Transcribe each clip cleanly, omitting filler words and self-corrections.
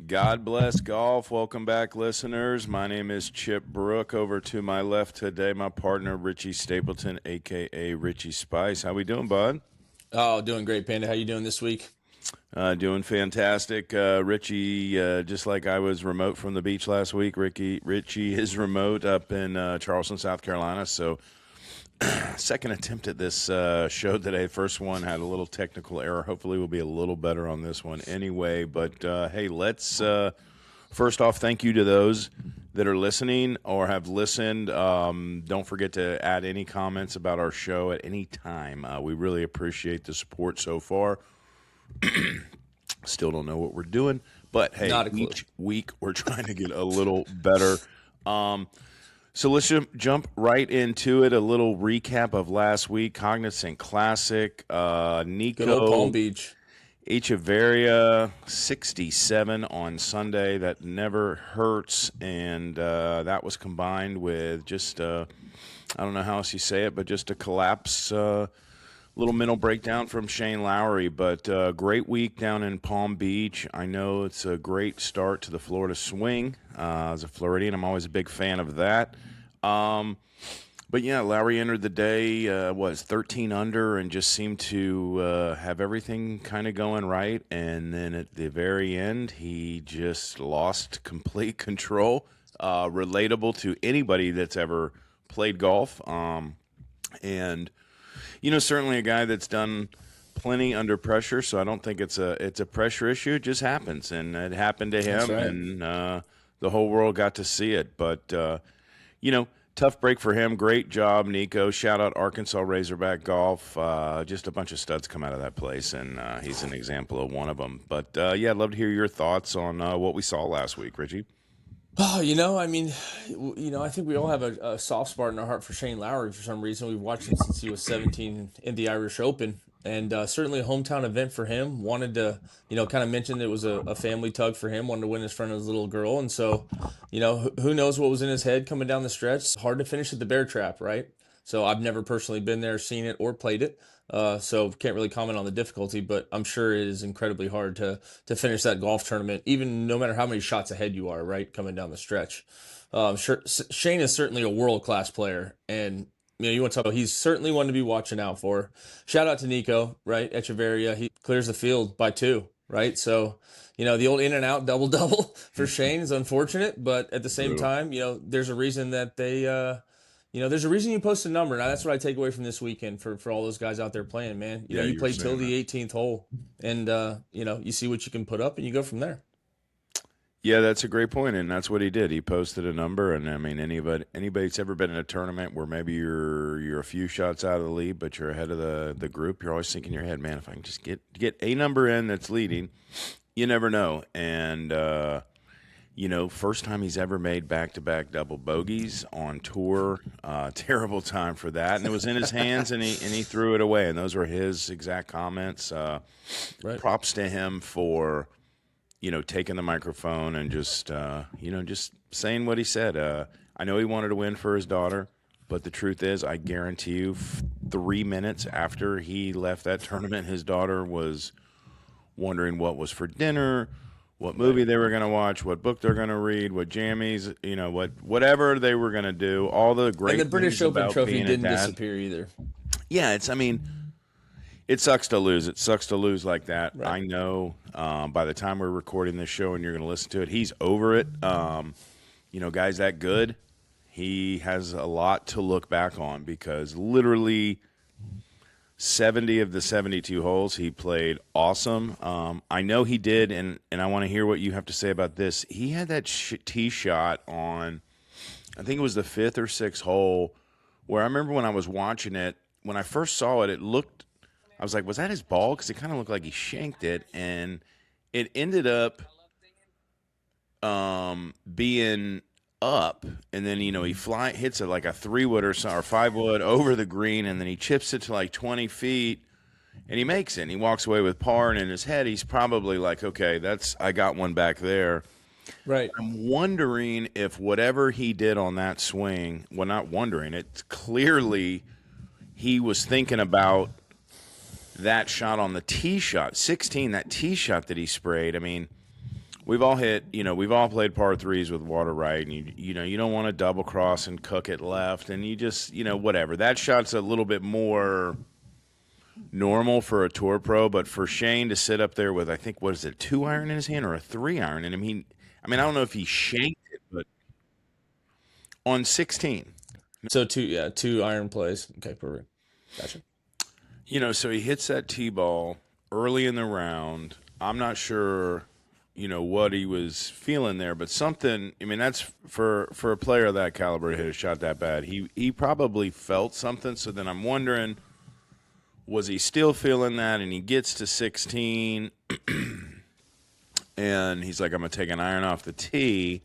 God bless golf. Welcome back, listeners. My name is Chip Brook. Over to my left today, my partner Richie Stapleton, aka Richie Spice. How we doing, bud? Oh, doing great, Panda. How you doing this week? Doing fantastic. Richie, just like I was remote from the beach last week, Richie is remote up in Charleston, South Carolina. So, second attempt at this show today. First one had a little technical error. Hopefully, we'll be a little better on this one anyway. But hey, let's first off, thank you to those that are listening or have listened. Don't forget to add any comments about our show at any time. We really appreciate the support so far. Still don't know what we're doing, but hey, Not a clue. each week we're trying to get a little better. So let's jump right into it. A little recap of last week. Cognizant Classic. Good old Palm Nico Beach. Echeverria 67 on Sunday. That never hurts, and that was combined with just I don't know how else you say it, but just a collapse. Little mental breakdown from Shane Lowry, but great week down in Palm Beach. I know it's a great start to the Florida swing. As a Floridian, I'm always a big fan of that. But yeah, Lowry entered the day, was 13 under and just seemed to have everything kind of going right. And then at the very end, he just lost complete control. Relatable to anybody that's ever played golf. And certainly a guy that's done plenty under pressure, so I don't think it's a pressure issue. It just happens, and it happened to That's him, right. and the whole world got to see it. But tough break for him. Great job, Nico. Shout out Arkansas Razorback Golf. Just a bunch of studs come out of that place, and he's an example of one of them. But yeah, I'd love to hear your thoughts on what we saw last week, Richie. Oh, I think we all have a soft spot in our heart for Shane Lowry for some reason. We've watched him since he was 17 in the Irish Open, and certainly a hometown event for him. Wanted to, kind of mention it was a family tug for him. Wanted to win in front of his little girl, and so, who knows what was in his head coming down the stretch. Hard to finish at the Bear Trap, right? So I've never personally been there, seen it, or played it. So can't really comment on the difficulty, but I'm sure it is incredibly hard to finish that golf tournament, even no matter how many shots ahead you are, right, coming down the stretch. Sure, Shane is certainly a world class player, and you want to talk about he's certainly one to be watching out for. Shout out to Nico, right, Echeverria. He clears the field by two, right? So the old in and out double double for Shane is unfortunate, but at the same Brutal. time, there's a reason that they. There's a reason you post a number. Now that's what I take away from this weekend for all those guys out there playing, man. Yeah, You you were play till saying that. the 18th hole, and you see what you can put up, and you go from there. Yeah, that's a great point, and that's what he did. He posted a number, and I mean, anybody that's ever been in a tournament where maybe you're a few shots out of the lead, but you're ahead of the group, you're always thinking in your head, man, if I can just get a number in that's leading, you never know. And first time he's ever made back-to-back double bogeys on tour. Terrible time for that, and it was in his hands, and he threw it away. And those were his exact comments. Right. Props to him for taking the microphone and just just saying what he said. I know he wanted to win for his daughter, but the truth is, I guarantee you, 3 minutes after he left that tournament, his daughter was wondering what was for dinner, what movie Right. they were going to watch, what book they're going to read, what jammies, whatever they were going to do. All the And the great British things Open about trophy being a didn't dad. disappear either. Yeah, I mean, it sucks to lose. It sucks to lose like that. Right. I know. By the time we're recording this show and you're going to listen to it, he's over it. Guys that good, he has a lot to look back on because literally 70 of the 72 holes he played awesome. I know he did, and I want to hear what you have to say about this. He had that tee shot on, I think it was the fifth or sixth hole, where I remember when I was watching it, when I first saw it, I was like, was that his ball? Because it kind of looked like he shanked it, and it ended up being up, and then he hits it like a 3 wood or 5 wood over the green, and then he chips it to like 20 feet, and he makes it. And he walks away with par, and in his head, he's probably like, okay, I got one back there. Right. I'm wondering if whatever he did on that swing, well, not wondering, it's clearly he was thinking about that shot on the tee shot, 16, that tee shot that he sprayed. I mean, we've all hit, we've all played par threes with water right, and you don't want to double cross and cook it left, and you just, whatever. That shot's a little bit more normal for a tour pro, but for Shane to sit up there with, I think, what is it, 2 iron in his hand or a 3 iron, and I don't know if he shanked it, but on 16. So two iron plays. Okay, perfect. Gotcha. So he hits that tee ball early in the round. I'm not sure, what he was feeling there, but something. That's for a player of that caliber to hit a shot that bad. He probably felt something. So then I'm wondering, was he still feeling that? And he gets to 16, and he's like, "I'm gonna take an iron off the tee."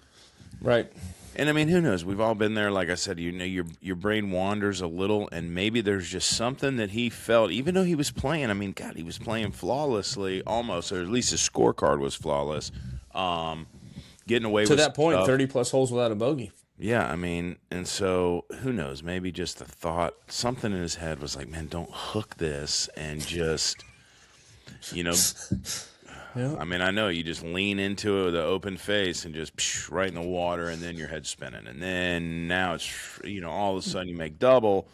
Right. And who knows? We've all been there. Like I said, your brain wanders a little, and maybe there's just something that he felt, even though he was playing. God, he was playing flawlessly, almost, or at least his scorecard was flawless. Getting away To with that point, stuff. 30 plus holes without a bogey. Yeah, and so who knows? Maybe just the thought, something in his head was like, "Man, don't hook this," and just, Yeah. I know you just lean into it with an open face and just right in the water, and then your head's spinning. And then now it's, all of a sudden you make double,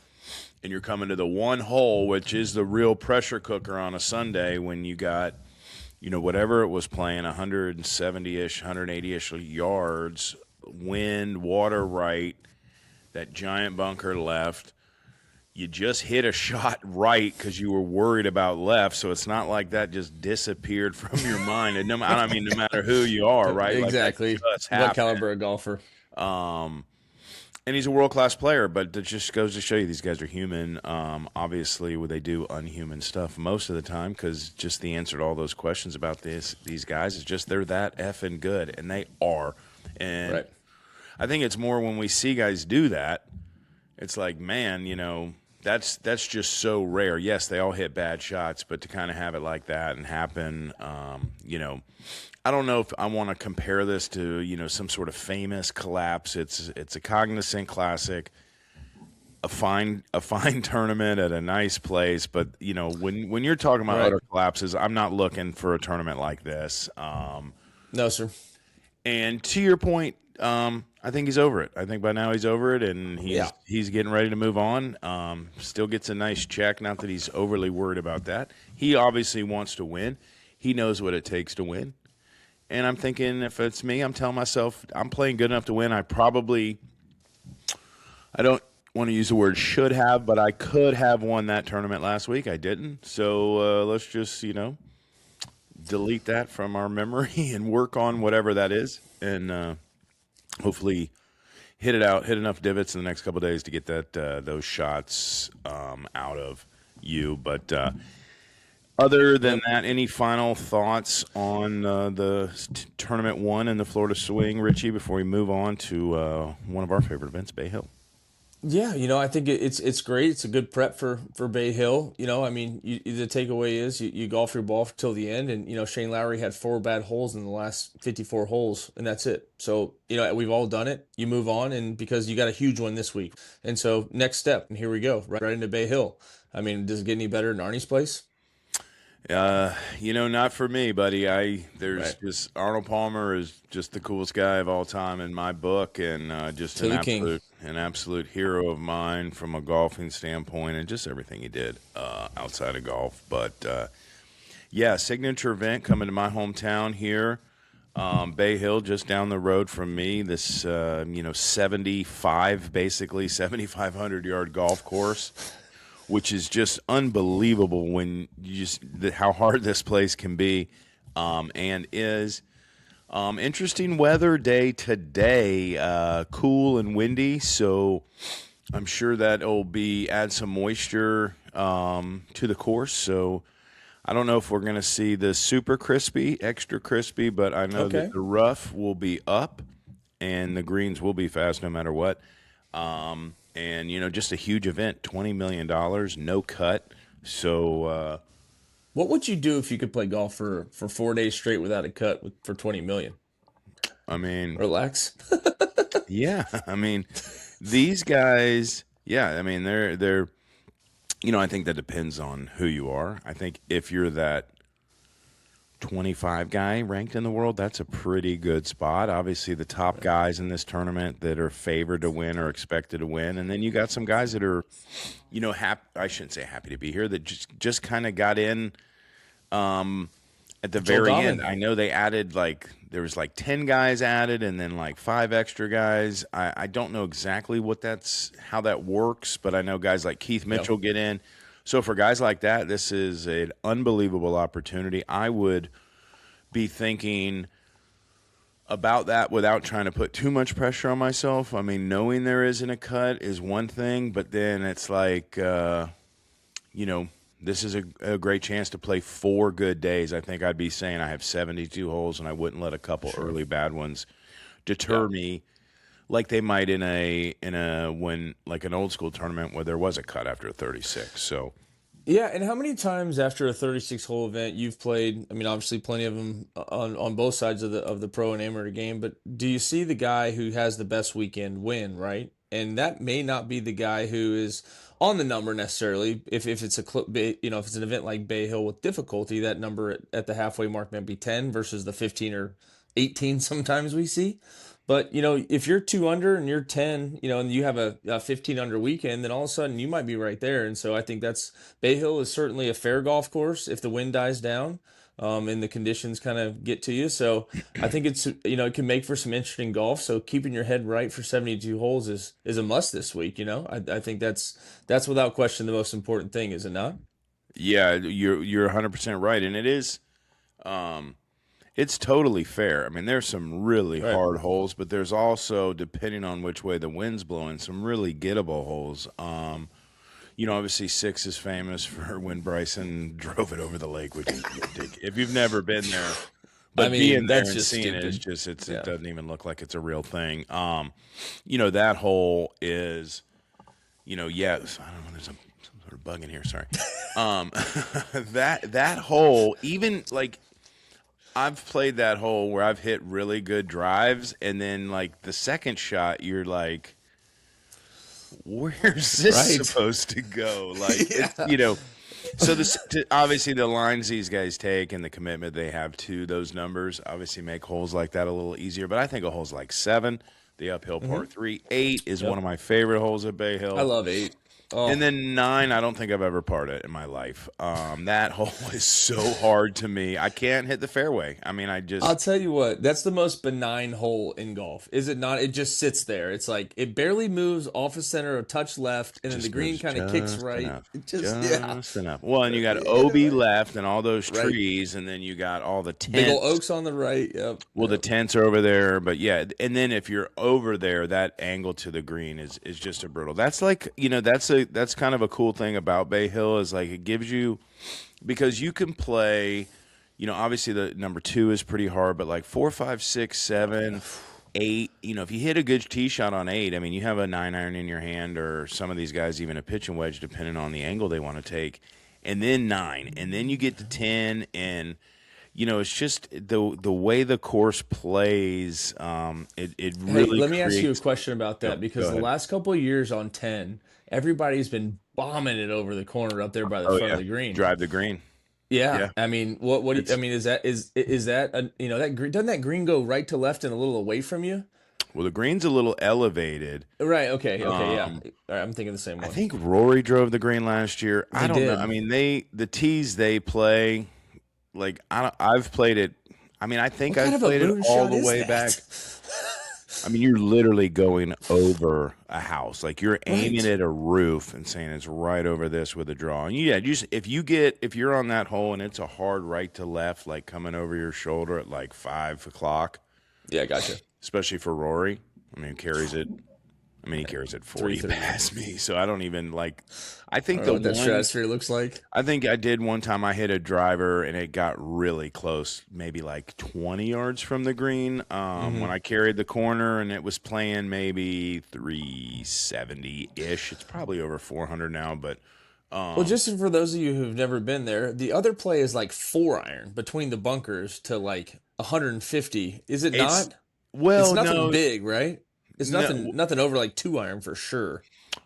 and you're coming to the one hole, which is the real pressure cooker on a Sunday when you got, whatever it was playing, 170-ish, 180-ish yards, wind, water right, that giant bunker left. You just hit a shot right because you were worried about left, so it's not like that just disappeared from your mind. And no matter who you are, right? Exactly. Like that What caliber of golfer? and he's a world-class player, but it just goes to show you these guys are human. Obviously, they do unhuman stuff most of the time because just the answer to all those questions about these guys is just they're that effing good, and they are. And Right. I think it's more when we see guys do that, it's like, man, that's just so rare. Yes, they all hit bad shots, but to kind of have it like that and happen, I don't know if I want to compare this to, some sort of famous collapse. It's a Cognizant Classic, a fine tournament at a nice place, but when you're talking about Right. utter collapses, I'm not looking for a tournament like this. No, sir. And to your point, I think he's over it. I think by now he's over it, and he's getting ready to move on. Still gets a nice check. Not that he's overly worried about that. He obviously wants to win. He knows what it takes to win. And I'm thinking, if it's me, I'm telling myself I'm playing good enough to win. I don't want to use the word should have, but I could have won that tournament last week. I didn't. So let's just, delete that from our memory and work on whatever that is. And hopefully hit enough divots in the next couple of days to get those shots out of you. But other than that, any final thoughts on the tournament one and the Florida Swing, Richie, before we move on to one of our favorite events, Bay Hill? Yeah, I think it's great. It's a good prep for Bay Hill. The takeaway is you golf your ball till the end, and Shane Lowry had 4 bad holes in the last 54 holes, and that's it. So we've all done it. You move on, and because you got a huge one this week, and so next step, and here we go, right into Bay Hill. Does it get any better than Arnie's place? Not for me, buddy. There's Right. just Arnold Palmer is just the coolest guy of all time in my book, and just To the king. an absolute hero of mine from a golfing standpoint, and just everything he did outside of golf. But signature event coming to my hometown here, Bay Hill, just down the road from me. This 7,500 golf course, which is just unbelievable when how hard this place can be, and is. Interesting weather day today, cool and windy, so I'm sure that'll add some moisture to the course. So I don't know if we're going to see the super crispy, extra crispy, but I know Okay. that the rough will be up and the greens will be fast no matter what. And, just a huge event, $20 million, no cut. So, What would you do if you could play golf for 4 days straight without a cut for 20 million? Relax. yeah, these guys, they're, I think that depends on who you are. I think if you're that 25 guy ranked in the world. That's a pretty good spot. Obviously, the top guys in this tournament that are favored to win or expected to win, and then you got some guys that are, I shouldn't say happy to be here, that just kind of got in at the Joel very Dahmen. end. I know they added there was 10 guys added and then 5 extra guys. I don't know exactly how that works, but I know guys like Keith Mitchell get in. So for guys like that, this is an unbelievable opportunity. I would be thinking about that without trying to put too much pressure on myself. I mean, knowing there isn't a cut is one thing, but then it's this is a great chance to play 4 good days. I think I'd be saying I have 72 holes, and I wouldn't let a couple early bad ones deter me, like they might in an old school tournament where there was a cut after 36. So. Yeah, and how many times after a 36-hole event you've played? I mean, obviously plenty of them on both sides of the pro and amateur game, but do you see the guy who has the best weekend win, right? And that may not be the guy who is on the number necessarily. If it's if it's an event like Bay Hill with difficulty, that number at the halfway mark might be 10 versus the 15 or 18 sometimes we see. But, if you're 2 under and you're 10, and you have a 15 under weekend, then all of a sudden you might be right there. And so I think Bay Hill is certainly a fair golf course if the wind dies down and the conditions kind of get to you. So I think it can make for some interesting golf. So keeping your head right for 72 holes is a must this week. I think that's without question the most important thing, is it not? Yeah, you're 100% right. And it is, it's totally fair. I mean, there's some really hard holes, but there's also, depending on which way the wind's blowing, some really gettable holes. Obviously 6 is famous for when Bryson drove it over the lake, which is ridiculous. If you've never been there, but being there and seeing it is just, it doesn't even look like it's a real thing. That hole is, I don't know, there's some sort of bug in here. Sorry. That hole, even I've played that hole where I've hit really good drives, and then the second shot, you're like, where's this supposed to go? So obviously the lines these guys take and the commitment they have to those numbers obviously make holes like that a little easier. But I think a hole's like 7, the uphill par 3, 8 is one of my favorite holes at Bay Hill. I love 8. Oh. And then 9, I don't think I've ever parred it in my life. That hole is so hard to me. I can't hit the fairway. I mean, I'll tell you what, that's the most benign hole in golf. Is it not? It just sits there. It's like it barely moves off the center, a touch left, and then the green kind of kicks right. Just enough. Well, and you got OB left and all those trees, and then you got all the tents. Big old oaks on the right. Yep. Well, the tents are over there, but yeah, and then if you're over there, that angle to the green is just a brutal. That's that's kind of a cool thing about Bay Hill is it gives you, because you can play, obviously the number 2 is pretty hard, but 4, 5, 6, 7, 8, if you hit a good tee shot on 8, I mean, you have a 9-iron in your hand, or some of these guys even a pitching wedge, depending on the angle they want to take, and then 9, and then you get to 10, and it's just the way the course plays. It really. Let me ask you a question about that, because the last couple of years on 10, everybody's been bombing it over the corner up there by the front of the green. Drive the green. Yeah. I mean, is that that green, doesn't that green go right to left and a little away from you? Well, the green's a little elevated. Right. Okay. Yeah. All right, I'm thinking the same one. I think Rory drove the green last year. I don't know. I mean, the tees they play. I've played it. I mean, I think I've played it all the way back. I mean, you're literally going over a house. You're aiming at a roof and saying it's right over this with a draw. And if you're on that hole and it's a hard right to left, coming over your shoulder at 5 o'clock. Yeah, gotcha. Especially for Rory. I mean, he carries it 40 past me, so I don't even I think what that stratosphere looks like. I think I did one time. I hit a driver and it got really close, maybe 20 yards from the green. When I carried the corner and it was playing maybe 370 ish. It's probably over 400 now, but. Well, just for those of you who've never been there, the other play is 4-iron between the bunkers to 150. Is it not? Well, it's nothing big, right? It's nothing over 2-iron for sure.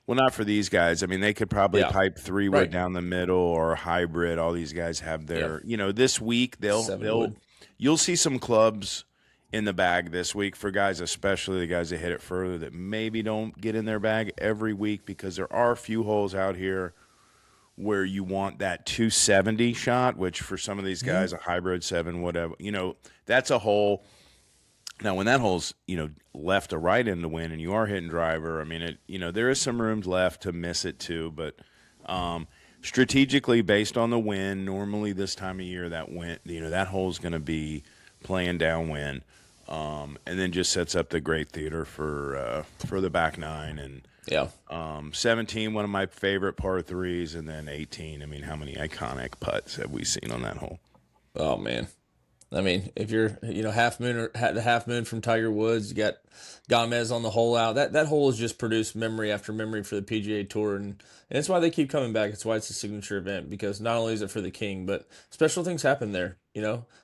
Well, not for these guys. I mean, they could probably Yeah, pipe 3 wood right. down the middle or hybrid. All these guys have Yeah, their, this week seven wood. you'll see some clubs in the bag this week for guys, especially the guys that hit it further, that maybe don't get in their bag every week, because there are a few holes out here where you want that 270 shot, which for some of these guys, a hybrid 7, whatever, that's a hole. Now, when that hole's, left or right in the wind and you are hitting driver, I mean, there is some room left to miss it too. But strategically, based on the wind, normally this time of year, that wind, that hole's going to be playing downwind, and then just sets up the great theater for the back nine. And Yeah. 17, one of my favorite par threes, and then 18. I mean, how many iconic putts have we seen on that hole? Oh man. I mean, if you're, half moon or the half moon from Tiger Woods, you got Gomez on the hole out. That hole has just produced memory after memory for the PGA Tour, and it's why they keep coming back. It's why it's a signature event, because not only is it for the king, but special things happen there.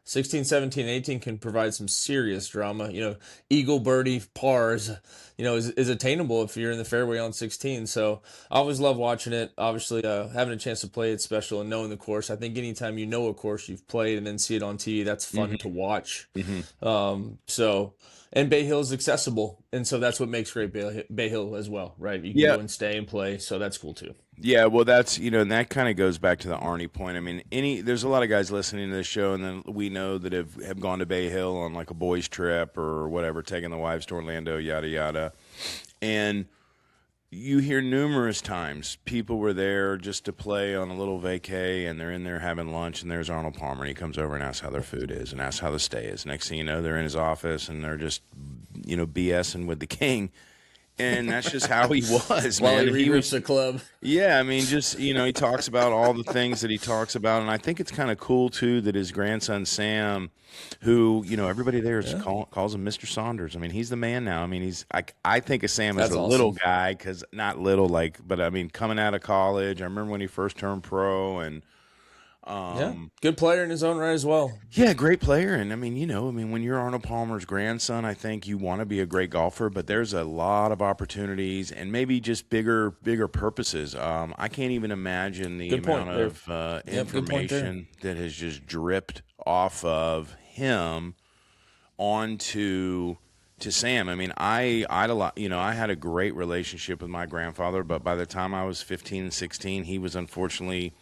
16, 17, 18 can provide some serious drama. Eagle birdie pars, is attainable if you're in the fairway on 16. So I always love watching it. Obviously, having a chance to play it's special, and knowing the course. I think anytime you know a course you've played and then see it on TV, that's fun to watch. And Bay Hill is accessible, and so that's what makes great Bay Hill as well, right? You can Yeah. go and stay and play, so that's cool too. Yeah, well, that's and that kind of goes back to the Arnie point. I mean, there's a lot of guys listening to this show, and then we know that have gone to Bay Hill on like a boys' trip or whatever, taking the wives to Orlando, yada yada, and you hear numerous times people were there just to play on a little vacay, and they're in there having lunch, and there's Arnold Palmer, and he comes over and asks how their food is and asks how the stay is. Next thing you know, they're in his office and they're just BSing with the king. And that's just how he was, While man. he reached the club. Yeah, I mean, just he talks about all the things that he talks about, and I think it's kind of cool too that his grandson Sam, who everybody there calls him Mr. Saunders. I mean, he's the man now. I mean, I think of Sam as That's a awesome. little guy, because not little but I mean, coming out of college, I remember when he first turned pro, and Good player in his own right as well. yeah, great player. And I mean, when you're Arnold Palmer's grandson, I think you want to be a great golfer, but there's a lot of opportunities and maybe just bigger purposes. I can't even imagine the Good point amount of good point there. information that has just dripped off of him onto to Sam. I mean, I'd a lot, I had a great relationship with my grandfather, but by the time I was 15 and 16, he was unfortunately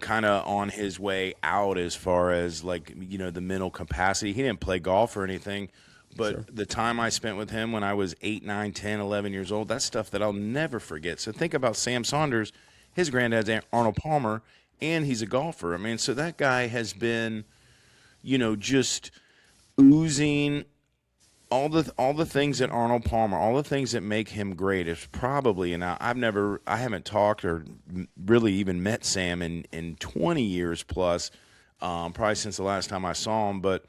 kind of on his way out as far as like, the mental capacity. He didn't play golf or anything, but the time I spent with him when I was 8, 9, 10, 11 years old, that's stuff that I'll never forget. So think about Sam Saunders. His granddad's Arnold Palmer, and he's a golfer. I mean, so that guy has been, just oozing all the things that Arnold Palmer, all the things that make him great is probably, and I haven't talked or really even met Sam in 20 years plus, probably since the last time I saw him, but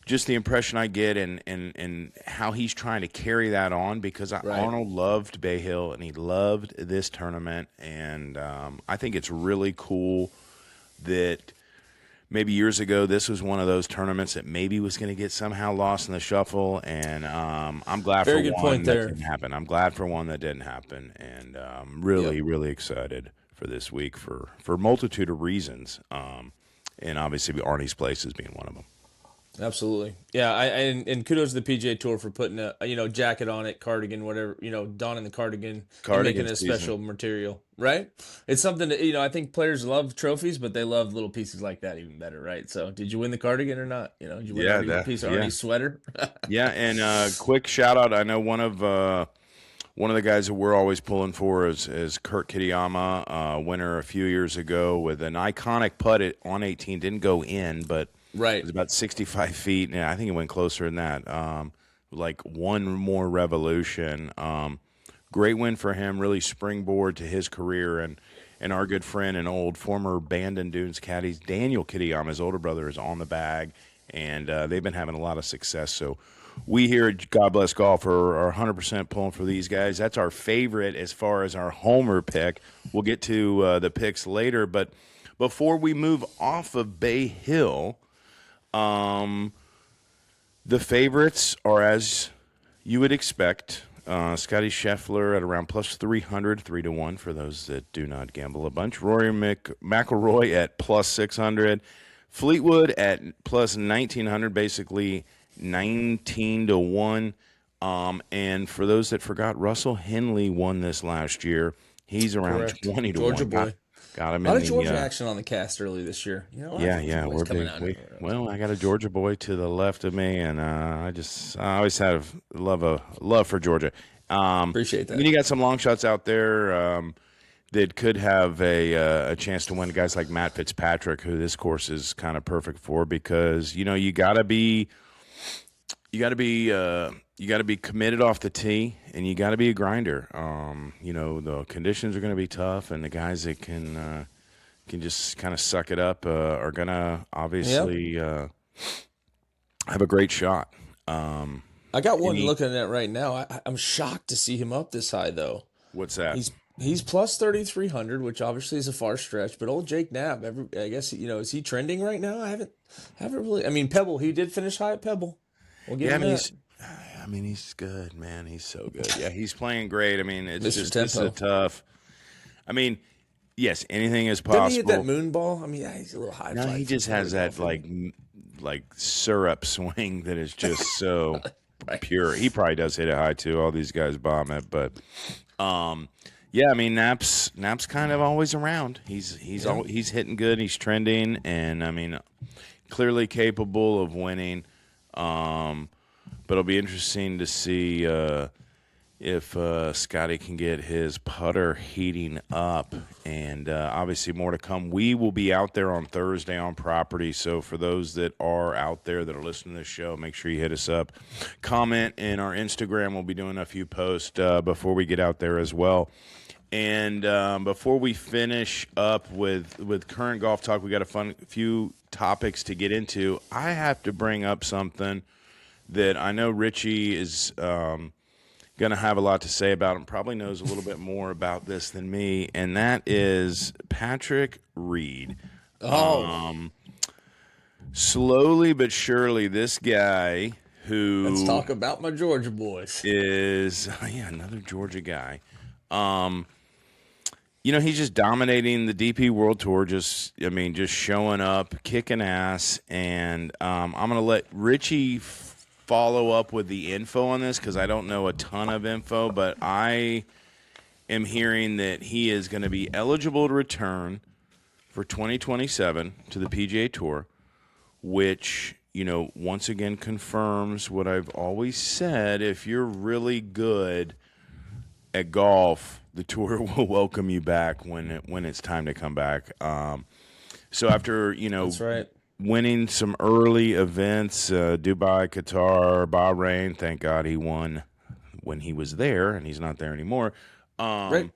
just the impression I get and how he's trying to carry that on, because Arnold loved Bay Hill and he loved this tournament, and I think it's really cool that maybe years ago, this was one of those tournaments that maybe was going to get somehow lost in the shuffle, and I'm glad Very for good one point that there. didn't happen. I'm glad for one that didn't happen, and really, really excited for this week for a multitude of reasons, and obviously Arnie's place is being one of them. Absolutely. Yeah, and kudos to the PGA Tour for putting a jacket on it, cardigan, whatever, donning the cardigan and making it a season. special material, right? It's something that, I think players love trophies, but they love little pieces like that even better, right? So did you win the cardigan or not? Did you win a piece of Arnie's sweater? Yeah, and quick shout out. I know one of the guys that we're always pulling for is Kurt Kitayama, winner a few years ago with an iconic putt on 18. Didn't go in, but Right. it was about 65 feet, and I think it went closer than that. Like one more revolution. Great win for him, really springboard to his career. And our good friend and old former Bandon Dunes caddies, Daniel Kitayama, his older brother, is on the bag, and they've been having a lot of success. So we here at God Bless Golf are 100% pulling for these guys. That's our favorite as far as our homer pick. We'll get to the picks later, but before we move off of Bay Hill, the favorites are, as you would expect, Scotty Scheffler at around plus 300, 3-1 for those that do not gamble a bunch. Rory McIlroy at plus 600. Fleetwood at plus 1,900, basically 19-1. And for those that forgot, Russell Henley won this last year. He's around Correct. 20-1. Georgia boy. Got him A lot in of Georgia the. action on the cast early this year. You know, Yeah, boys we're coming big. out Well, I got a Georgia boy to the left of me, and I always have love for Georgia. Appreciate that. Then you got some long shots out there that could have a chance to win. Guys like Matt Fitzpatrick, who this course is kind of perfect for, because you got to be committed off the tee, and you got to be a grinder. The conditions are going to be tough, and the guys that can just kind of suck it up are going to obviously have a great shot. I got one looking at right now. I'm shocked to see him up this high, though. What's that? He's plus 3,300, which obviously is a far stretch. But old Jake Knapp, I guess is he trending right now? I haven't really. I mean, Pebble, he did finish high at Pebble. We'll give him that. He's good, man. He's so good. Yeah, he's playing great. I mean, it's Mr. just this is a Tempo. tough. I mean, yes, anything is Didn't possible. he hit that moon ball? I mean, yeah, he's a little high. No, fly he for just has that golfing. like syrup swing that is just so Right. pure. He probably does hit it high too. All these guys bomb it, but yeah. I mean, Knapp's kind of always around. He's hitting good. He's trending, and I mean, clearly capable of winning. But it'll be interesting to see if Scotty can get his putter heating up, and obviously more to come. We will be out there on Thursday on property, so for those that are out there that are listening to this show, make sure you hit us up. Comment in our Instagram. We'll be doing a few posts before we get out there as well. And before we finish up with current golf talk, we got a few topics to get into. I have to bring up something that I know Richie is going to have a lot to say about and probably knows a little bit more about this than me, and that is Patrick Reed. Slowly but surely, this guy who Let's talk about my Georgia boys. is another Georgia guy. He's just dominating the DP World Tour, just showing up, kicking ass, and I'm going to let Richie follow up with the info on this because I don't know a ton of info, but I am hearing that he is going to be eligible to return for 2027 to the PGA Tour, which, once again confirms what I've always said. If you're really good at golf, the tour will welcome you back when it's time to come back. So after, That's right. winning some early events, Dubai, Qatar, Bahrain. Thank God he won when he was there, and he's not there anymore. Right.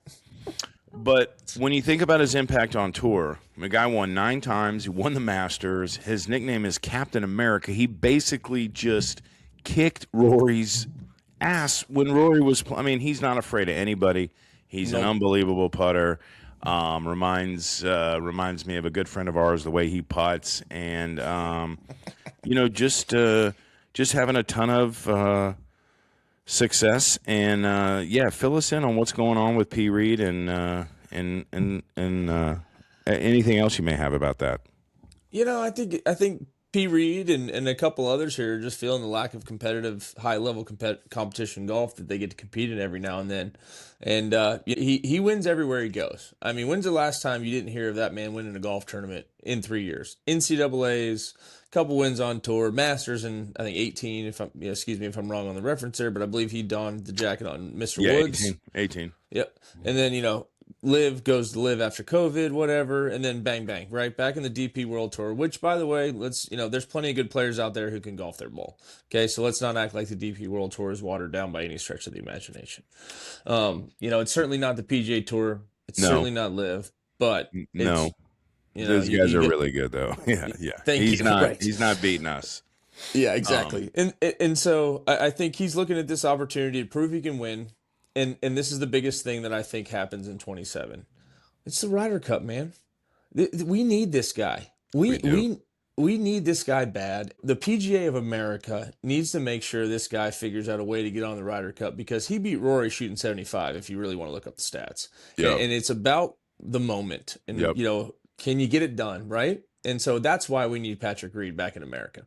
But when you think about his impact on tour, the guy won 9 times. He won the Masters. His nickname is Captain America. He basically just kicked Rory's ass when Rory was he's not afraid of anybody. He's an unbelievable putter. Reminds me of a good friend of ours, the way he putts, and just having a ton of success. And fill us in on what's going on with P. Reed and anything else you may have about that. I think P. Reed and a couple others here are just feeling the lack of competitive, high level competition golf that they get to compete in every now and then. And he wins everywhere he goes. I mean, when's the last time you didn't hear of that man winning a golf tournament in 3 years? NCAA's, couple wins on tour, Masters in I think 18. Excuse me if I'm wrong on the reference there, but I believe he donned the jacket on Mr. Woods. 18. Yep. And then Live goes to Live after COVID, whatever, and then bang bang, right back in the DP World Tour. Which, by the way, there's plenty of good players out there who can golf their ball. Okay, so let's not act like the DP World Tour is watered down by any stretch of the imagination. It's certainly not the PGA Tour. It's certainly not Live, but No. Those guys are really good, though. Yeah. He's not. right. He's not beating us. Yeah, exactly. And so I think he's looking at this opportunity to prove he can win. And this is the biggest thing that I think happens in 27. It's the Ryder Cup, man. We need this guy. We we need this guy bad. The PGA of America needs to make sure this guy figures out a way to get on the Ryder Cup because he beat Rory shooting 75 if you really want to look up the stats. Yep. And it's about the moment. And, Yep. can you get it done, right? And so that's why we need Patrick Reed back in America.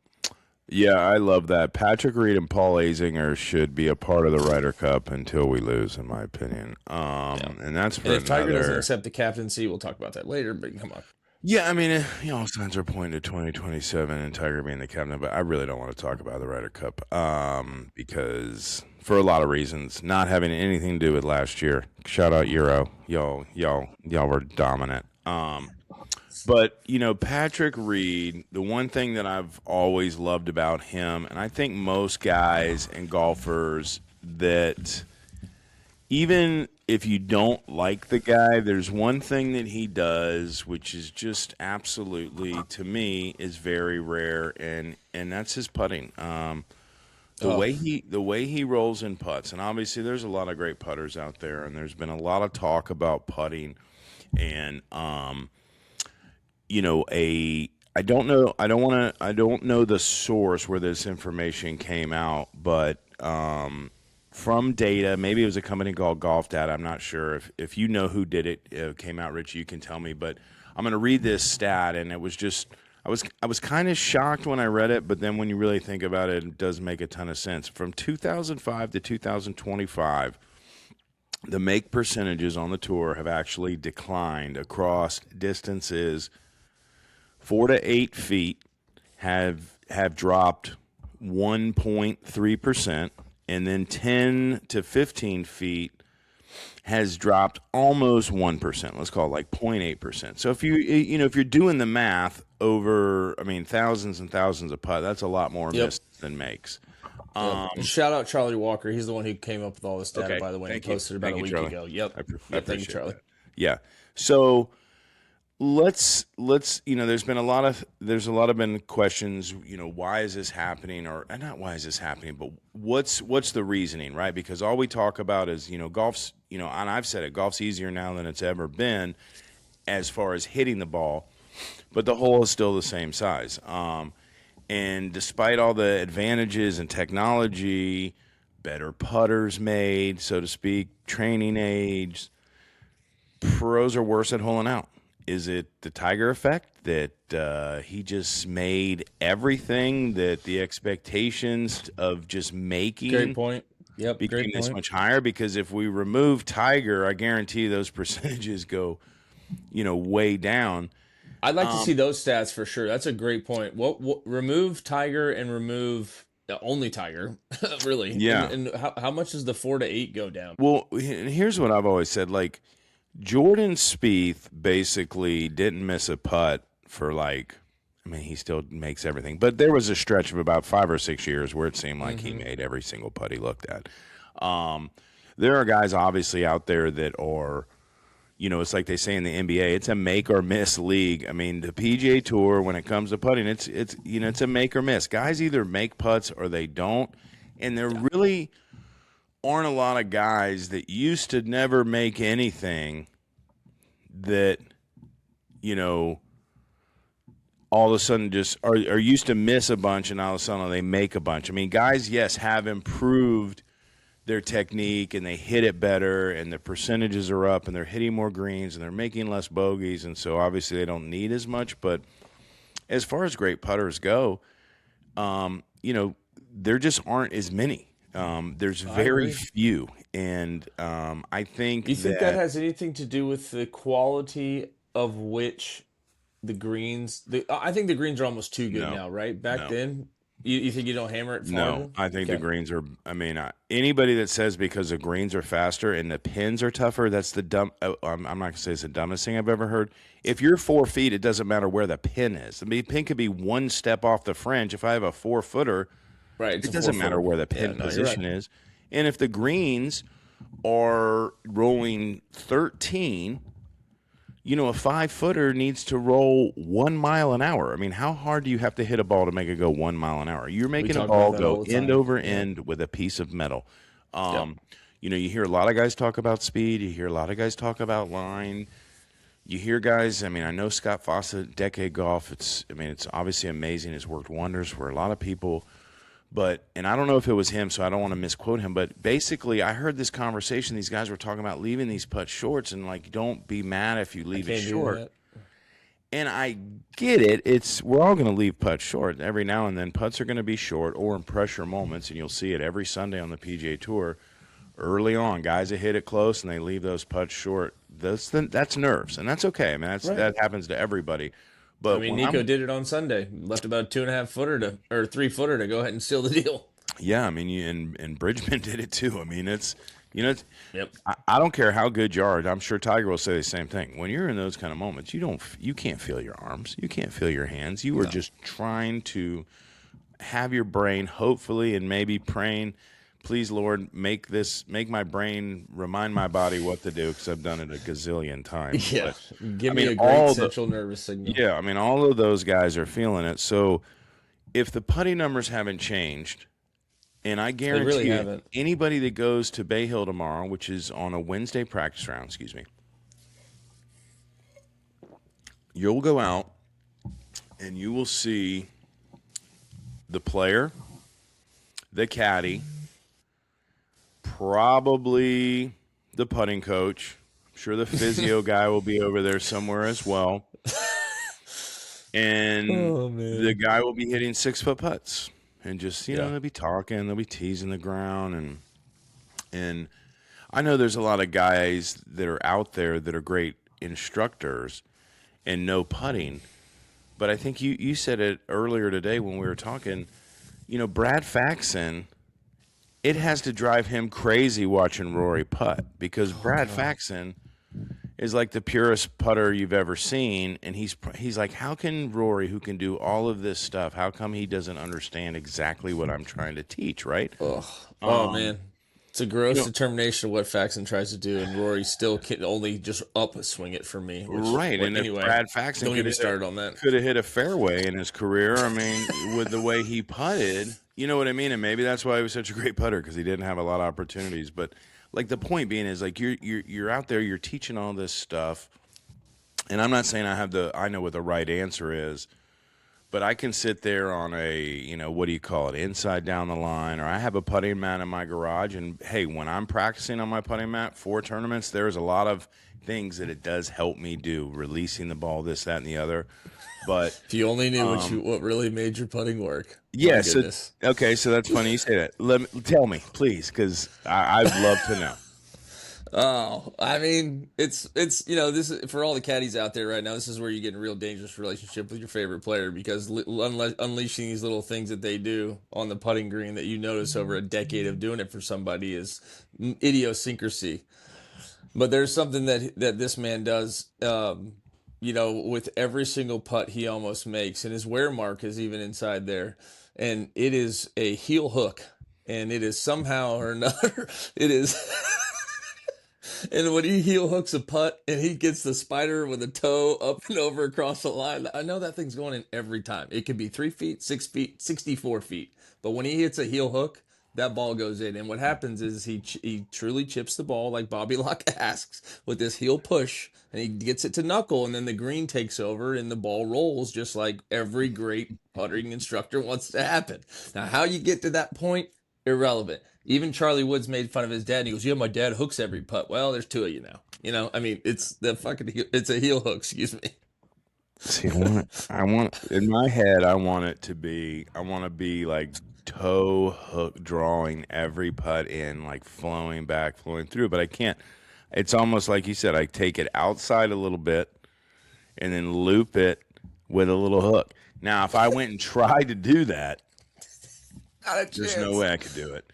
Yeah, I love that. Patrick Reed and Paul Azinger should be a part of the Ryder Cup until we lose, in my opinion. And that's for And if Tiger doesn't another. accept the captaincy, we'll talk about that later, but come on. Yeah, I mean, all signs are pointing to 2027 and Tiger being the captain, but I really don't want to talk about the Ryder Cup because for a lot of reasons, not having anything to do with last year. Shout out Euro, y'all were dominant. But Patrick Reed, the one thing that I've always loved about him, and I think most guys and golfers that even if you don't like the guy, there's one thing that he does, which is just absolutely, to me, is very rare, and that's his putting. The way he rolls in putts, and obviously there's a lot of great putters out there, and there's been a lot of talk about putting, and I don't know the source where this information came out, but from data, maybe it was a company called Golf Data. I'm not sure if you know who did it. Came out, Rich. You can tell me. But I'm going to read this stat, and it was just I was kind of shocked when I read it, but then when you really think about it, it does make a ton of sense. From 2005 to 2025, the make percentages on the tour have actually declined across distances. 4 to 8 feet have dropped 1.3%. And then 10 to 15 feet has dropped almost 1%. Let's call it like 0.8%. So if if you're doing the math over, thousands and thousands of putts, that's a lot more missed than makes. Shout out Charlie Walker. He's the one who came up with all this data, Okay. by the way. Thank He you. posted about Thank a you, week Charlie. ago. Yep. I Thank you, appreciate Charlie. that. Yeah. So let's there's a lot of been questions, why is this happening, or not why is this happening, but what's the reasoning, right? Because all we talk about is golf's, and I've said it, golf's easier now than it's ever been as far as hitting the ball, but the hole is still the same size, and despite all the advantages and technology, better putters made, so to speak, training aids, pros are worse at holing out. Is it the Tiger effect that he just made everything that the expectations of just making Great point. Yep, became great this point. much higher? Because if we remove Tiger, I guarantee those percentages go, way down. I'd like to see those stats for sure. That's a great point. What remove Tiger and remove only Tiger, really? Yeah. And how much does the 4 to 8 go down? Well, here's what I've always said. Like, Jordan Spieth basically didn't miss a putt for he still makes everything. But there was a stretch of about 5 or 6 years where it seemed like he made every single putt he looked at. There are guys obviously out there that are, it's like they say in the NBA, it's a make or miss league. The PGA Tour, when it comes to putting, it's a make or miss. Guys either make putts or they don't, and there really aren't a lot of guys that used to never make anything that, all of a sudden just are used to miss a bunch and all of a sudden they make a bunch. Guys, yes, have improved their technique and they hit it better and the percentages are up and they're hitting more greens and they're making less bogeys, and so obviously they don't need as much. But as far as great putters go, there just aren't as many. There's very few, and I think. Do you think that has anything to do with the quality of which the greens? I think the greens are almost too good now, right? Back then, you think you don't hammer it? No, I think the greens are. Anybody that says because the greens are faster and the pins are tougher, that's the dumb. I'm not gonna say it's the dumbest thing I've ever heard. If you're 4 feet, it doesn't matter where the pin is. The pin could be one step off the fringe. If I have a 4-footer. Right, It doesn't matter where the pin position is. And if the greens are rolling 13, a 5-footer needs to roll 1 mile an hour. How hard do you have to hit a ball to make it go 1 mile an hour? You're making a ball go end over end with a piece of metal. You hear a lot of guys talk about speed. You hear a lot of guys talk about line. you hear guys. I mean, I know Scott Fawcett, Decade Golf. It's obviously amazing. It's worked wonders for a lot of people. But, and I don't know if it was him, so I don't want to misquote him. But basically, I heard this conversation. These guys were talking about leaving these putts shorts, and like, don't be mad if you leave it Can't do short. that. And I get it. We're all going to leave putts short every now and then. Putts are going to be short or in pressure moments, and you'll see it every Sunday on the PGA Tour. Early on, guys that hit it close and they leave those putts short. That's nerves, and that's okay. I mean, that happens to everybody. But I mean, Nico did it on Sunday. Left about a 2.5 footer or 3 footer to go ahead and seal the deal. yeah, I mean, and Bridgman did it too. I mean, Yep. I don't care how good you are. I'm sure Tiger will say the same thing. When you're in those kind of moments, you can't feel your arms, you can't feel your hands. You are just trying to have your brain, hopefully, and maybe praying, please, Lord, make my brain remind my body what to do, because I've done it a gazillion times. Yeah. But, Give I me mean, a great central nervous signal. yeah, I mean, all of those guys are feeling it. So if the putting numbers haven't changed, and I guarantee really you, haven't. anybody that goes to Bay Hill tomorrow, which is on a Wednesday practice round, you'll go out and you will see the player, the caddy, probably the putting coach. I'm sure the physio guy will be over there somewhere as well. And the guy will be hitting 6-foot putts. And just, they'll be talking, they'll be teasing the ground. And I know there's a lot of guys that are out there that are great instructors and know putting. But I think you said it earlier today when we were talking, Brad Faxon, it has to drive him crazy watching Rory putt, because Brad Faxon is like the purest putter you've ever seen, and he's like, how can Rory, who can do all of this stuff, how come he doesn't understand exactly what I'm trying to teach, right? Oh man, it's a gross determination of what Faxon tries to do, and Rory still can only just swing it for me. Right, and anyway, if Brad Faxon don't get me started on that. could have hit a fairway in his career, I mean, with the way he putted, you know what I mean? And maybe that's why he was such a great putter, because he didn't have a lot of opportunities. But like, the point being is, like, you're out there, you're teaching all this stuff, and I'm not saying I know what the right answer is, but I can sit there on a, what do you call it, inside down the line, or I have a putting mat in my garage, and hey, when I'm practicing on my putting mat for tournaments, there's a lot of things that it does help me do, releasing the ball, this, that, and the other. But if you only knew what really made your putting work. Yes. Okay, so that's funny you say that. Tell me, please, because I'd love to know. Oh, I mean, it's this is, for all the caddies out there right now, this is where you get in a real dangerous relationship with your favorite player, because unleashing these little things that they do on the putting green that you notice over a decade of doing it for somebody is idiosyncrasy. But there's something that this man does, with every single putt he almost makes, and his wear mark is even inside there, and it is a heel hook, and it is somehow or another, it is. And when he heel hooks a putt and he gets the spider with a toe up and over across the line, I know that thing's going in every time. It could be 3 feet, 6 feet, 64 feet. But when he hits a heel hook, that ball goes in. And what happens is he truly chips the ball, like Bobby Locke asks, with this heel push, and he gets it to knuckle, and then the green takes over and the ball rolls, just like every great puttering instructor wants to happen. Now, how you get to that point, irrelevant. Even Charlie Woods made fun of his dad, and he goes, "Yeah, my dad hooks every putt." Well, there's 2 of you now. I mean, it's a heel hook. Excuse me. See, I want in my head, I want to be like toe hook drawing every putt in, like flowing back, flowing through, but I can't. It's almost like you said, I take it outside a little bit and then loop it with a little hook. Now, if I went and tried to do that, there's no way I could do it.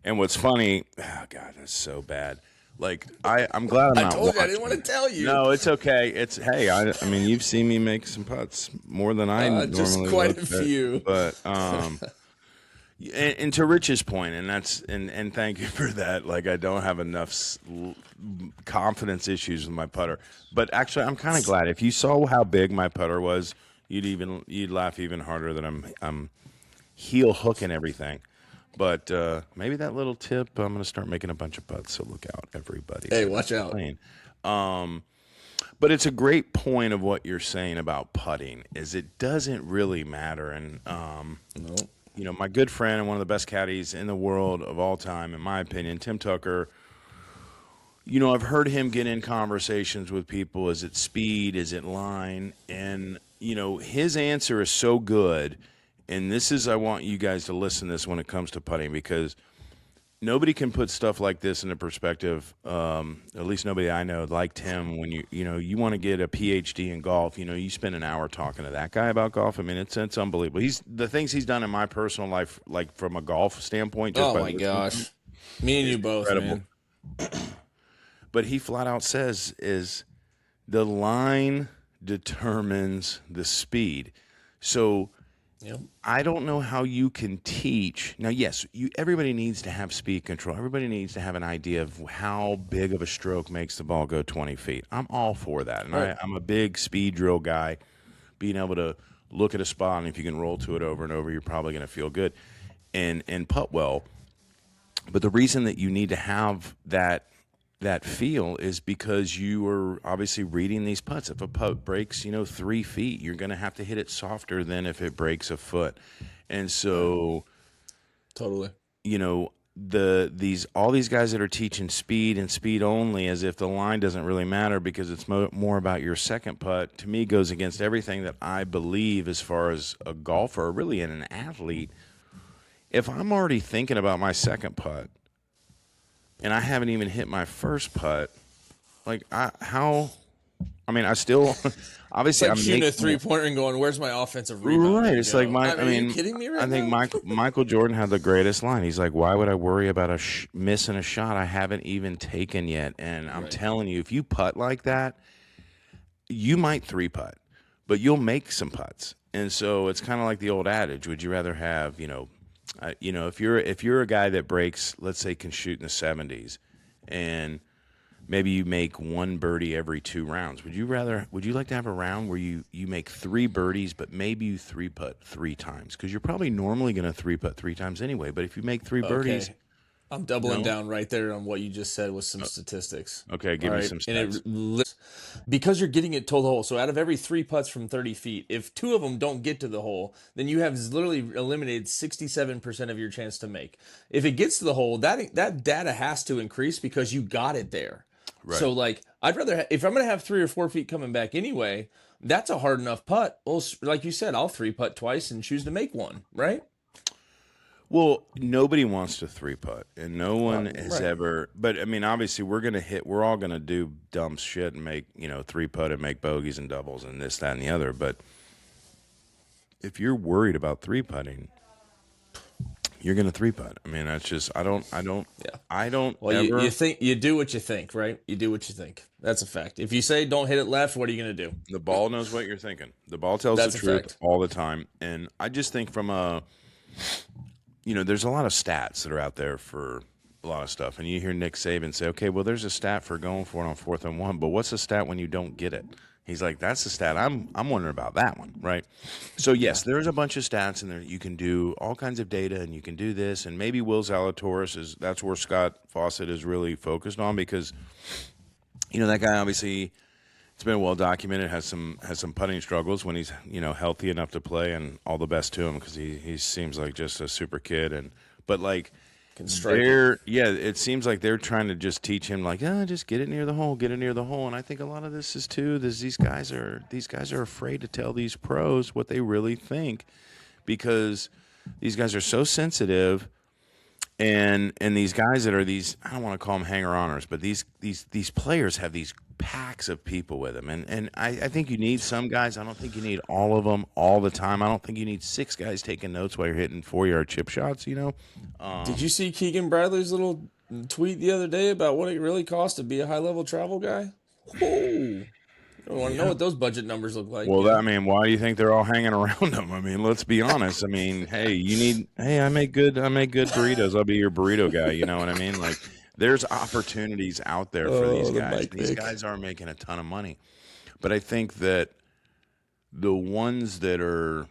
And what's funny, oh God, that's so bad. Like, I'm glad I'm not told watching. you, I didn't want to tell you. No, it's okay. I mean, you've seen me make some putts more than I normally just quite a look few. But and to Rich's point, and thank you for that. Like, I don't have enough confidence issues with my putter. But actually, I'm kind of glad. If you saw how big my putter was, you'd laugh even harder that I'm heel hooking everything. But maybe that little tip, I'm going to start making a bunch of putts, so look out, everybody. Hey, watch out. But it's a great point of what you're saying about putting is it doesn't really matter. And, No. my good friend and one of the best caddies in the world of all time, in my opinion, Tim Tucker, I've heard him get in conversations with people. Is it speed? Is it line? And, his answer is so good. And I want you guys to listen to this when it comes to putting because nobody can put stuff like this into perspective. At least nobody I know like Tim. When you want to get a PhD in golf, you spend an hour talking to that guy about golf. I mean, it's unbelievable. The things he's done in my personal life, like from a golf standpoint. Just Oh by my gosh, me and you both, incredible. man. But he flat out says is the line determines the speed. So Yep. I don't know how you can teach. Now, yes, everybody needs to have speed control. Everybody needs to have an idea of how big of a stroke makes the ball go 20 feet. I'm all for that. And Right. I'm a big speed drill guy. Being able to look at a spot, and if you can roll to it over and over, you're probably going to feel good and putt well. But the reason that you need to have that feel is because you are obviously reading these putts. If a putt breaks, 3 feet, you're going to have to hit it softer than if it breaks a foot. And so, Totally. all these guys that are teaching speed and speed only as if the line doesn't really matter because it's more about your second putt, to me goes against everything that I believe as far as a golfer or really in an athlete. If I'm already thinking about my second putt, and I haven't even hit my first putt. I still obviously It's like I'm shooting a making 3-pointer and going, "Where's my offensive rebound?" right. gonna It's go? like Are you kidding me right I think now? Michael Jordan had the greatest line. He's like, "Why would I worry about missing a shot I haven't even taken yet?" And I'm Right. telling you, if you putt like that, you might three putt, but you'll make some putts. And so it's kind of like the old adage: would you rather have if you're a guy that breaks, let's say, can shoot in the 70s, and maybe you make one birdie every 2 rounds. Would you like to have a round where you make 3 birdies, but maybe you 3-putt 3 times? Because you're probably normally going to 3-putt 3 times anyway. But if you make 3 birdies, Okay. I'm doubling no? down right there on what you just said with some statistics. Okay, give All me right. some And stats. because you're getting it to the hole. So out of every 3 putts from 30 feet, if 2 of them don't get to the hole, then you have literally eliminated 67% of your chance to make. If it gets to the hole, that data has to increase because you got it there. Right. So I'd rather if I'm going to have 3 or 4 feet coming back anyway, that's a hard enough putt. Well, like you said, I'll 3-putt twice and choose to make one, right? Well, nobody wants to 3-putt, and no one has right. ever. But I mean, obviously, we're all gonna do dumb shit and make 3-putt and make bogeys and doubles and this, that, and the other. But if you're worried about 3-putting, you're gonna 3-putt. I mean, that's just I don't Yeah. Well, ever. you do what you think, right? You do what you think. That's a fact. If you say don't hit it left, what are you going to do? The ball knows what you're thinking. The ball tells That's the a truth fact. all the time, and I just think from there's a lot of stats that are out there for a lot of stuff. And you hear Nick Saban say, okay, well, there's a stat for going for it on 4th and 1, but what's the stat when you don't get it? He's like, that's the stat. I'm wondering about that one, right? So, yes, there's a bunch of stats in there. You can do all kinds of data, and you can do this. And maybe Will Zalatoris that's where Scott Fawcett is really focused on because, that guy obviously – it's been well documented. Has some putting struggles when he's healthy enough to play, and all the best to him because he seems like just a super kid. But Can strike it. it seems like they're trying to just teach him just get it near the hole, And I think a lot of this is too. These guys are afraid to tell these pros what they really think because these guys are so sensitive. And these guys that are these, I don't want to call them hanger-oners, but these players have these packs of people with them. And I think you need some guys. I don't think you need all of them all the time. I don't think you need 6 guys taking notes while you're hitting 4-yard chip shots, Did you see Keegan Bradley's little tweet the other day about what it really costs to be a high-level travel guy? Oh, I want to know what those budget numbers look like. Well, why do you think they're all hanging around them? I mean, let's be honest. I mean, hey, I make good burritos. I'll be your burrito guy. You know what I mean? There's opportunities out there for these guys. These guys are making a ton of money. But I think that the ones that are,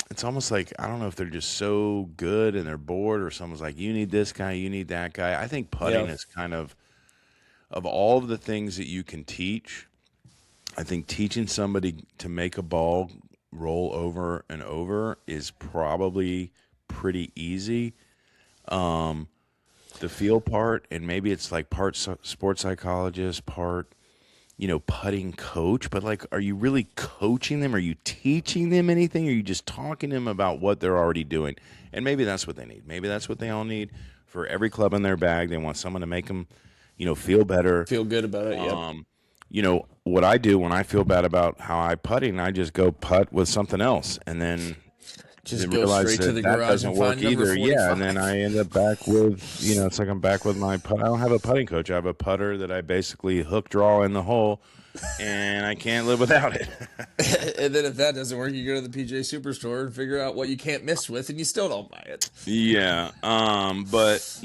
it's almost like, I don't know if they're just so good and they're bored or someone's like, you need this guy, you need that guy. I think putting is kind of of all of the things that you can teach, I think teaching somebody to make a ball roll over and over is probably pretty easy. The feel part, and maybe it's like part sports psychologist, part, putting coach, but like, are you really coaching them? Are you teaching them anything? Or are you just talking to them about what they're already doing? And maybe that's what they need. Maybe that's what they all need for every club in their bag. They want someone to make them, feel better. Feel good about it, yep. What I do when I feel bad about how I putting, I just go putt with something else, and then just go straight to the garage doesn't and work find number either. 45. Yeah, and then I end up back with, it's like I'm back with my putt. I don't have a putting coach. I have a putter that I basically hook draw in the hole, and I can't live without it. And then if that doesn't work, you go to the PJ Superstore and figure out what you can't miss with, and you still don't buy it. Yeah, but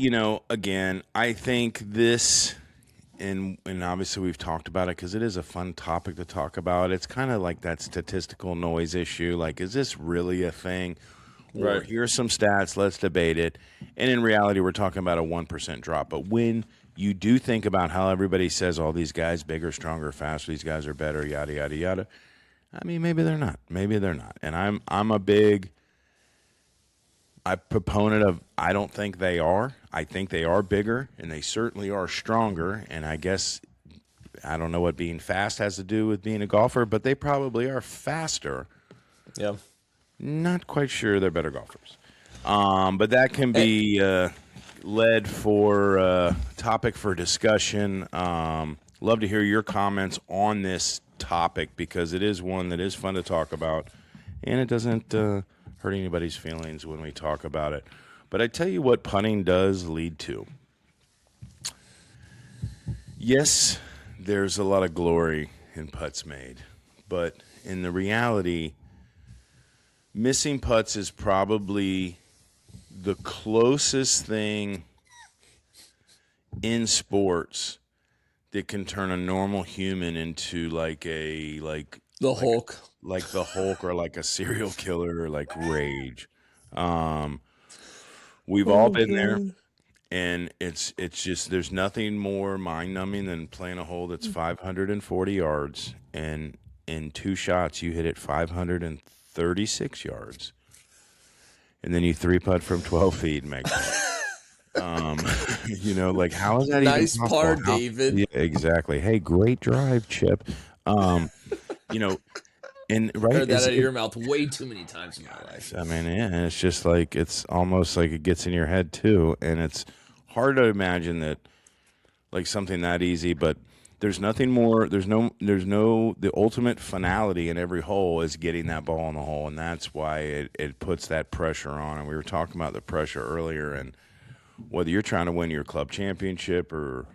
again, I think this. And obviously we've talked about it because it is a fun topic to talk about. It's kind of like that statistical noise issue. Like, is this really a thing? Or Right. here's some stats, let's debate it. And in reality, we're talking about a 1% drop. But when you do think about how everybody says, all these guys bigger, stronger, faster, these guys are better, yada, yada, yada. I mean, maybe they're not. Maybe they're not. And I'm a big proponent of, I don't think they are. I think they are bigger, and they certainly are stronger. And I guess, I don't know what being fast has to do with being a golfer, but they probably are faster. Yeah. Not quite sure they're better golfers. But that can be led for topic for discussion. Love to hear your comments on this topic because it is one that is fun to talk about, and it doesn't hurt anybody's feelings when we talk about it. But I tell you what putting does lead to. Yes, there's a lot of glory in putts made, but in the reality, missing putts is probably the closest thing in sports that can turn a normal human into The Hulk. like the Hulk or like a serial killer or like Rage. We've all been there, and it's just there's nothing more mind-numbing than playing a hole that's 540 yards, and in two shots you hit it 536 yards, and then you three-putt from 12 feet and make it. Like, how is that Nice even par, possible? David. Yeah, exactly. Hey, great drive, Chip. And right, Heard that out of your mouth way too many times in my life. I mean, yeah, it's just like it's almost like it gets in your head too, and it's hard to imagine that like something that easy. But there's nothing more. There's no. The ultimate finality in every hole is getting that ball in the hole, and that's why it puts that pressure on. And we were talking about the pressure earlier, and whether you're trying to win your club championship or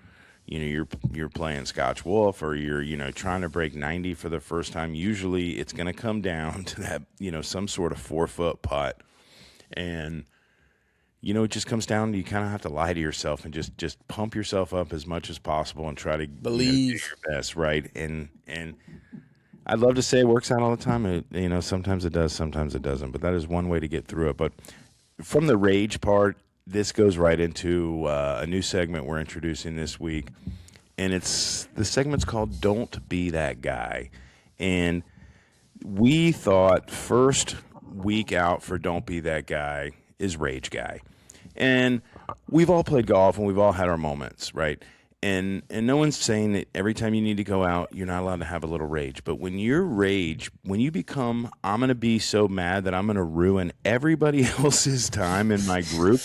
you're playing Scotch Wolf or you're trying to break 90 for the first time, usually it's going to come down to that some sort of 4-foot putt, and it just comes down to you kind of have to lie to yourself and just pump yourself up as much as possible and try to Believe do your best, right? And I'd love to say it works out all the time. Sometimes it does, sometimes it doesn't, but that is one way to get through it. But from the rage part, this goes right into a new segment we're introducing this week, and the segment's called "Don't Be That Guy." And we thought first week out for "Don't Be That Guy" is Rage Guy, and we've all played golf and we've all had our moments, right? And no one's saying that every time you need to go out, you're not allowed to have a little rage. But when when you become, I'm going to be so mad that I'm going to ruin everybody else's time in my group.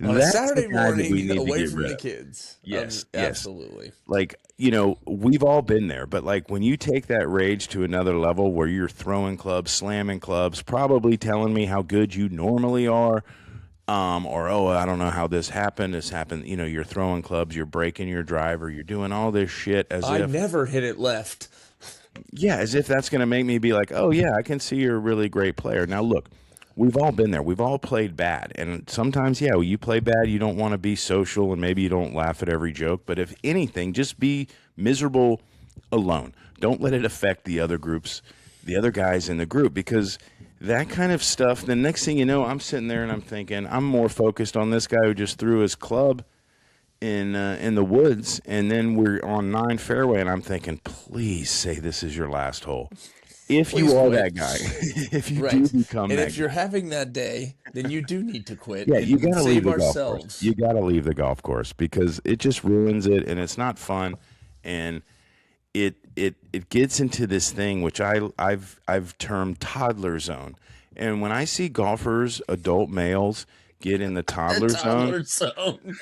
on a Saturday morning away away from the kids. Yes, absolutely. Like, we've all been there, but like when you take that rage to another level where you're throwing clubs, slamming clubs, probably telling me how good you normally are, or, oh, I don't know how this happened. You're throwing clubs, you're breaking your driver, you're doing all this shit I never hit it left. Yeah, as if that's going to make me be like, oh, yeah, I can see you're a really great player. Now, look, we've all been there. We've all played bad. And sometimes, yeah, when you play bad, you don't want to be social and maybe you don't laugh at every joke. But if anything, just be miserable alone. Don't let it affect the other groups, the other guys in the group, because that kind of stuff, the next thing you know, I'm sitting there and I'm thinking, I'm more focused on this guy who just threw his club in the woods, and then we're on 9 fairway, and I'm thinking, please say this is your last hole. If Please you are quit. that guy, if you do Right. become And that if guy, you're having that day, then you do need to quit yeah, you and got to leave save the golf course. ourselves. You got to leave the golf course because it just ruins it, and it's not fun, and it gets into this thing which I've termed toddler zone. And when I see golfers, adult males, get in the toddler zone, Toddler zone.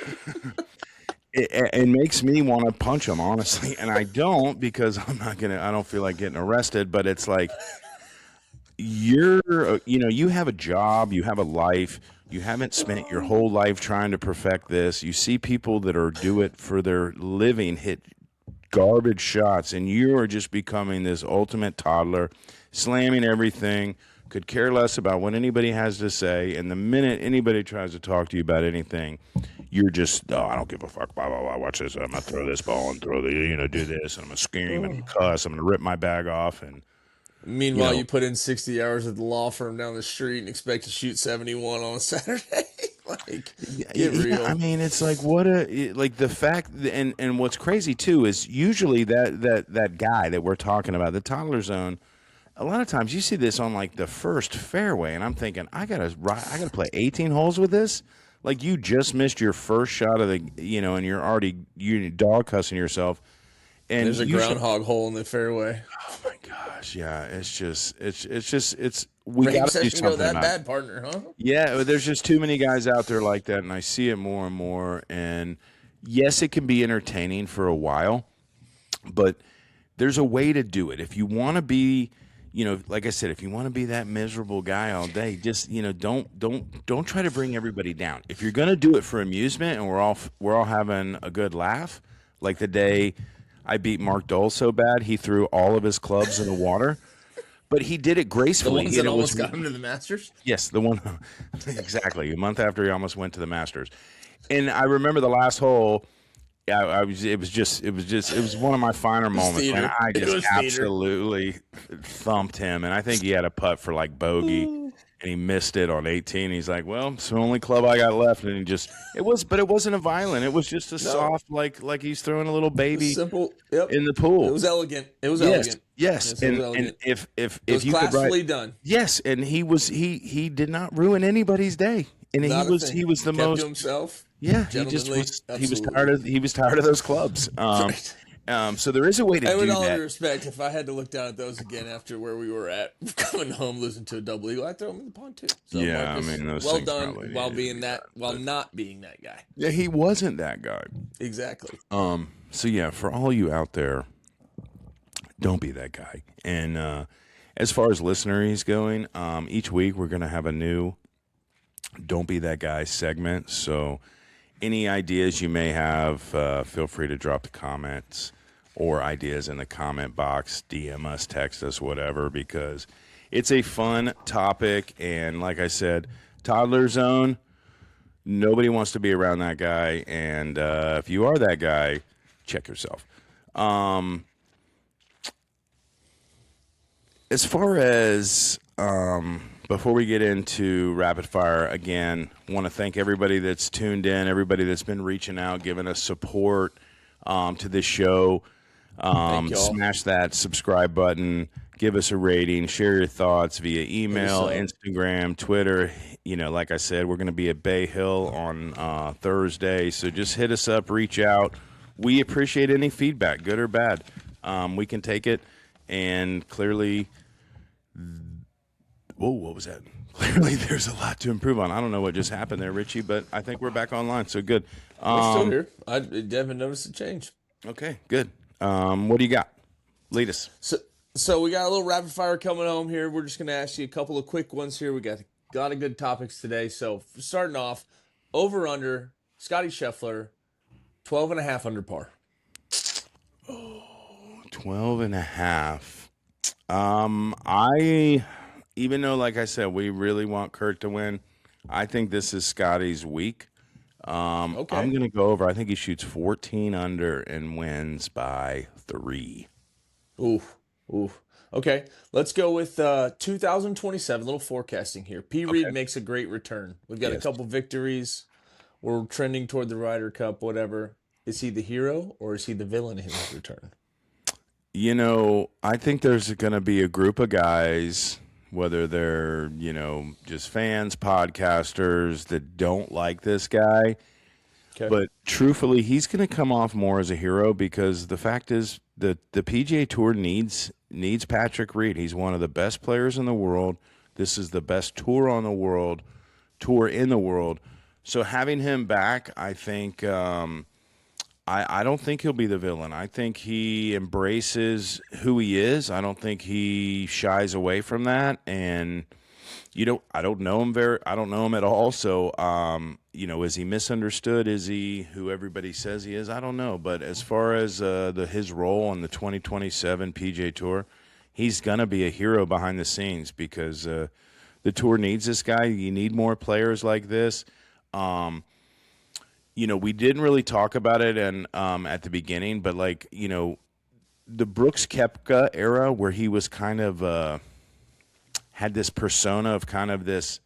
it makes me want to punch them, honestly. And I don't because I don't feel like getting arrested. But it's like you have a job, you have a life, you haven't spent your whole life trying to perfect this. You see people that do it for their living hit garbage shots, and you are just becoming this ultimate toddler, slamming everything, could care less about what anybody has to say, and the minute anybody tries to talk to you about anything, you're just, I don't give a fuck, blah, blah, blah, watch this, I'm going to throw this ball and throw do this, and I'm going to scream and cuss, I'm going to rip my bag off, and, Meanwhile, you put in 60 hours at the law firm down the street and expect to shoot 71 on a Saturday. Like, get real. I mean, it's like like the fact, and what's crazy too is usually that guy that we're talking about, the toddler zone. A lot of times you see this on like the first fairway, and I'm thinking, I gotta play 18 holes with this. Like you just missed your first shot of the, and you're dog cussing yourself. And there's a groundhog hole in the fairway. Oh my gosh, yeah, we Rain got to do session go something that about bad, it. partner, huh? Yeah, there's just too many guys out there like that, and I see it more and more. And yes, it can be entertaining for a while, but there's a way to do it. If you want to be, like I said, if you want to be that miserable guy all day, just don't try to bring everybody down. If you're gonna do it for amusement and we're all having a good laugh, like the day I beat Mark Dole so bad he threw all of his clubs in the water. But he did it The gracefully. ones that almost got him to the Masters? Yes, the one exactly. A month after he almost went to the Masters. And I remember the last hole. It was one of my finer moments, and I just absolutely thumped him. And I think he had a putt for like bogey, and he missed it on 18. He's like, "Well, it's the only club I got left." And but it wasn't a violent. It was just a soft, like he's throwing a little baby simple. Yep. in the pool. It was elegant. It was elegant. Yes, Yes, and if it was you could classically done. yes, and he did not ruin anybody's day, and Not he was the Kept most to himself. yeah, Gentlemanly. he was tired of those clubs. Right. So there is a way to And do with all that. due respect, if I had to look down at those again after where we were at, coming home losing to a double eagle, I'd throw them in the pond too. So Yeah, Marcus, I mean, those well things done probably while needed to being be that, while not being that guy. Yeah, he wasn't that guy. Exactly. So yeah, for all you out there, don't be that guy. And as far as listeners going, each week we're going to have a new "Don't Be That Guy" segment. So any ideas you may have, feel free to drop the comments or ideas in the comment box, DM us, text us, whatever, because it's a fun topic. And like I said, toddler zone, nobody wants to be around that guy. And if you are that guy, check yourself. As far as before we get into rapid fire, again, want to thank everybody that's tuned in, everybody that's been reaching out, giving us support to this show. Smash that subscribe button, give us a rating, share your thoughts via email, Instagram, Twitter. Like I said, we're going to be at Bay Hill on Thursday, so just hit us up, reach out. We appreciate any feedback, good or bad. We can take it, and clearly. Whoa, what was that? Clearly, there's a lot to improve on. I don't know what just happened there, Richie, but I think we're back online, so good. We're still here. I haven't noticed a change. Okay, good. What do you got? Lead us. So we got a little rapid fire coming home here. We're just going to ask you a couple of quick ones here. We got a lot of good topics today. So starting off, over under, Scotty Scheffler, 12.5 under par. 12.5. Even though, like I said, we really want Kurt to win, I think this is Scotty's week. Okay. I'm going to go over. I think he shoots 14 under and wins by 3. Oof. Okay, let's go with 2027. A little forecasting here. P. Reed makes a great return. We've got a couple victories. we're trending toward the Ryder Cup, whatever. Is he the hero or is he the villain in his return? I think there's going to be a group of guys, whether they're, just fans, podcasters that don't like this guy. Okay. But truthfully, he's going to come off more as a hero because the fact is that the PGA Tour needs Patrick Reed. He's one of the best players in the world. This is the best tour in the world. So having him back, I think I don't think he'll be the villain. I think he embraces who he is. I don't think he shies away from that. And I don't know him at all. So is he misunderstood? Is he who everybody says he is? I don't know. But as far as his role on the 2027 PGA Tour, he's gonna be a hero behind the scenes because the tour needs this guy. You need more players like this. We didn't really talk about it and at the beginning, but the Brooks Koepka era where he was kind of had this persona of kind of this,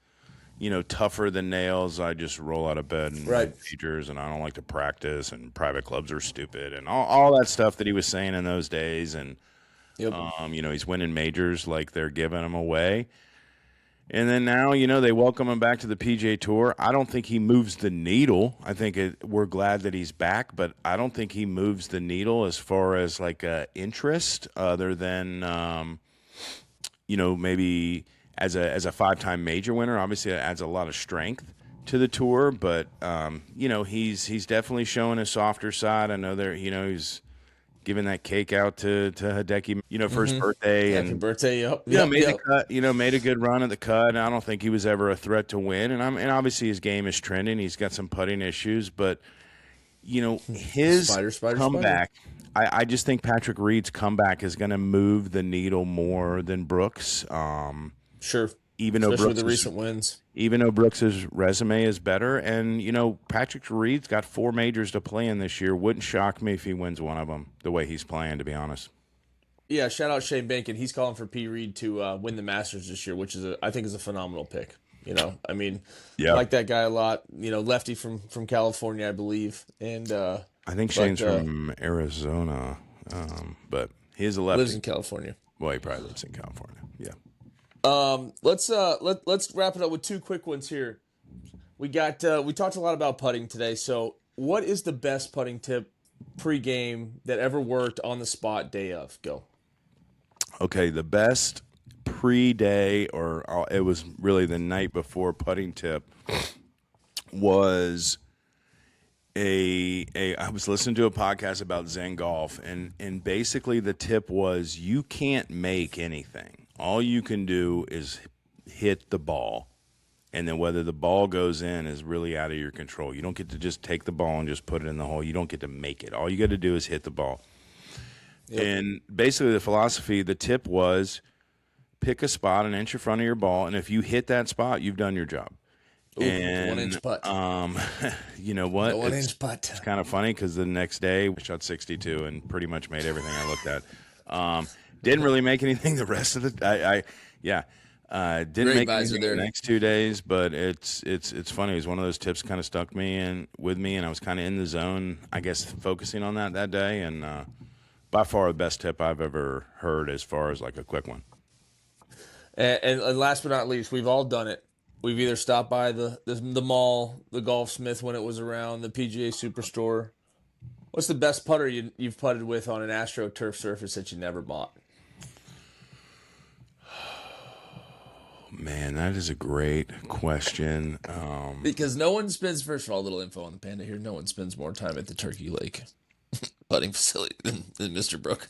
tougher than nails. I just roll out of bed and Right. features, and I don't like to practice, and private clubs are stupid, and all that stuff that he was saying in those days. And Yep. he's winning majors like they're giving him away. And then now, they welcome him back to the PGA Tour. I don't think he moves the needle. I think we're glad that he's back, but I don't think he moves the needle as far as interest, other than maybe as a 5-time major winner. Obviously, it adds a lot of strength to the tour, but he's definitely showing a softer side. I know he's giving that cake out to Hideki, for his birthday. Happy And birthday. Yep. made Yep. the cut. Made a good run at the cut. And I don't think he was ever a threat to win. And obviously his game is trending. He's got some putting issues, but his Spider. comeback. I just think Patrick Reed's comeback is going to move the needle more than Brooks. Sure. Even though Especially with Brooks the recent wins. even though Brooks's resume is better, and Patrick Reed's got 4 majors to play in this year. Wouldn't shock me if he wins one of them. The way he's playing, to be honest. Yeah, shout out Shane Bankin. He's calling for P. Reed to win the Masters this year, which I think is a phenomenal pick. Yeah. I like that guy a lot. Lefty from California, I believe, and I think Shane's from Arizona, but he is a lefty. lives in California. Well, he probably lives in California. Yeah. Let's wrap it up with 2 quick ones here. We talked a lot about putting today. So, what is the best putting tip pre-game that ever worked on the spot day of? Go. Okay, the best pre-day, or it was really the night before putting tip, was I was listening to a podcast about Zen Golf, and basically the tip was you can't make anything. All you can do is hit the ball, and then whether the ball goes in is really out of your control. You don't get to just take the ball and just put it in the hole. You don't get to make it. All you got to do is hit the ball. Yep. And basically the tip was pick a spot an inch in front of your ball, and if you hit that spot, you've done your job. Ooh, And 1-inch putt. You know what? The 1-inch putt. It's kind of funny because the next day I shot 62 and pretty much made everything I looked at. Didn't really make anything the rest of the didn't Great make visor anything there. the next 2 days, but it's funny. It was one of those tips kind of stuck with me, and I was kind of in the zone, I guess, focusing on that day, and by far the best tip I've ever heard as far as like a quick one. And last but not least, we've all done it. We've either stopped by the mall, the Golfsmith when it was around, the PGA Superstore. What's the best putter you've putted with on an AstroTurf surface that you never bought? Man, that is a great question. Because no one spends, first of all, a little info on the Panda here, no one spends more time at the Turkey Lake putting facility than Mr. Brook.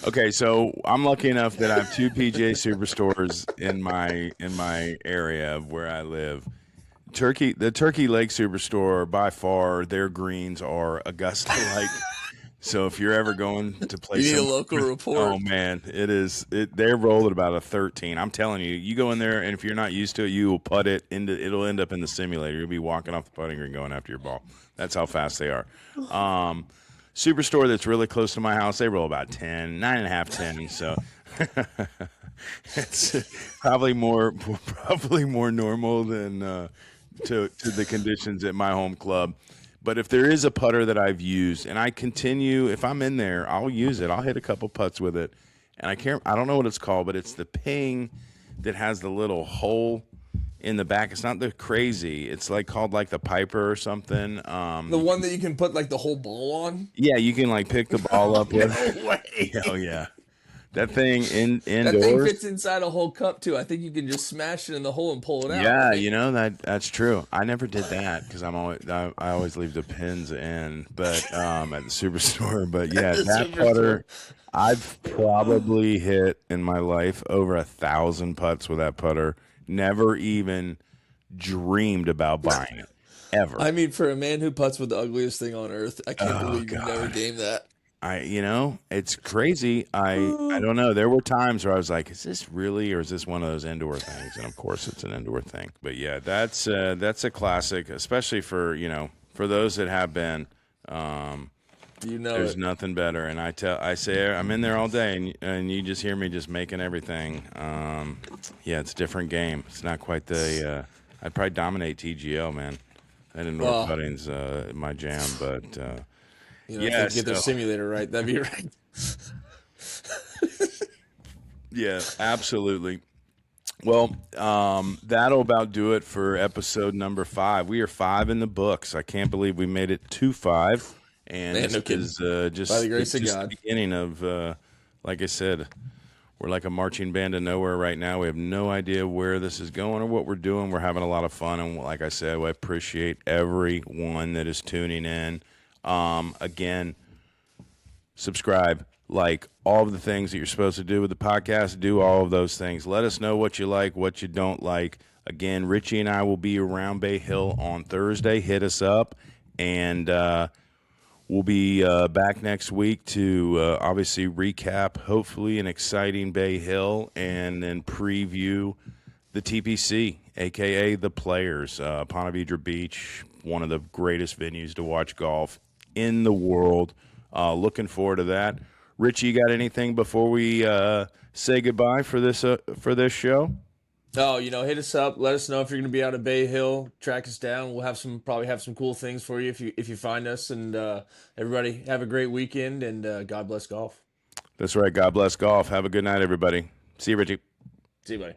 Okay, so I'm lucky enough that I have 2 PGA Superstores in my area of where I live. The Turkey Lake Superstore, by far, their greens are Augusta-like. So if you're ever going to play, You need a local report. Oh man, they're rolled at about a 13. I'm telling you, you go in there, and if you're not used to it, you will putt it it'll end up in the simulator. You'll be walking off the putting green going after your ball. That's how fast they are. Superstore that's really close to my house, they roll about 10, 9.5, 10. So it's probably more normal than to the conditions at my home club. But if there is a putter that I've used, and I continue, if I'm in there, I'll use it. I'll hit a couple putts with it, and I don't know what it's called, but it's the Ping that has the little hole in the back. It's not the Crazy. It's like called like the Piper or something. The one that you can put like the whole ball on. Yeah, you can like pick the ball up with. No way. Oh yeah, that thing That thing indoors. fits inside a whole cup too. I think you can just smash it in the hole and pull it out. Yeah, right? you know that's true. I never did that because I always leave the pins in, but at the superstore. But yeah, The that Superstore. putter, I've probably hit in my life over 1,000 putts with that putter. Never even dreamed about buying it ever. I mean, for a man who putts with the ugliest thing on earth, I can't Oh, believe you've never God. gamed that. It's crazy. I don't know. There were times where I was like, is this really, or is this one of those indoor things? And of course it's an indoor thing. But yeah, that's a classic, especially for, for those that have been, You know there's it. nothing better. And I say, I'm in there all day and you just hear me just making everything. Yeah, it's a different game. It's not quite I'd probably dominate TGL, man. That indoor Well, putting's, my jam, but, if yeah, they get their so- simulator right, that'd be right. yeah, absolutely. Well, that'll about do it for episode number 5. We are 5 in the books. I can't believe we made it to 5. And Man, this no kidding. is just, By the grace it's of just God. the beginning of, like I said, we're like a marching band of nowhere right now. We have no idea where this is going or what we're doing. We're having a lot of fun. And like I said, I appreciate everyone that is tuning in. Again, subscribe, like all of the things that you're supposed to do with the podcast. Do all of those things. Let us know what you like, what you don't like. Again, Richie and I will be around Bay Hill on Thursday. Hit us up, and we'll be back next week to obviously recap, hopefully, an exciting Bay Hill, and then preview the TPC, a.k.a. the Players, Ponte Vedra Beach, one of the greatest venues to watch golf in the world. Looking forward to that. Richie, you got anything before we say goodbye for this show? Oh, hit us up. Let us know if you're going to be out at Bay Hill. Track us down. We'll probably have some cool things for you if you find us. And everybody have a great weekend, and God bless golf. That's right. God bless golf. Have a good night, everybody. See you, Richie. See you, buddy.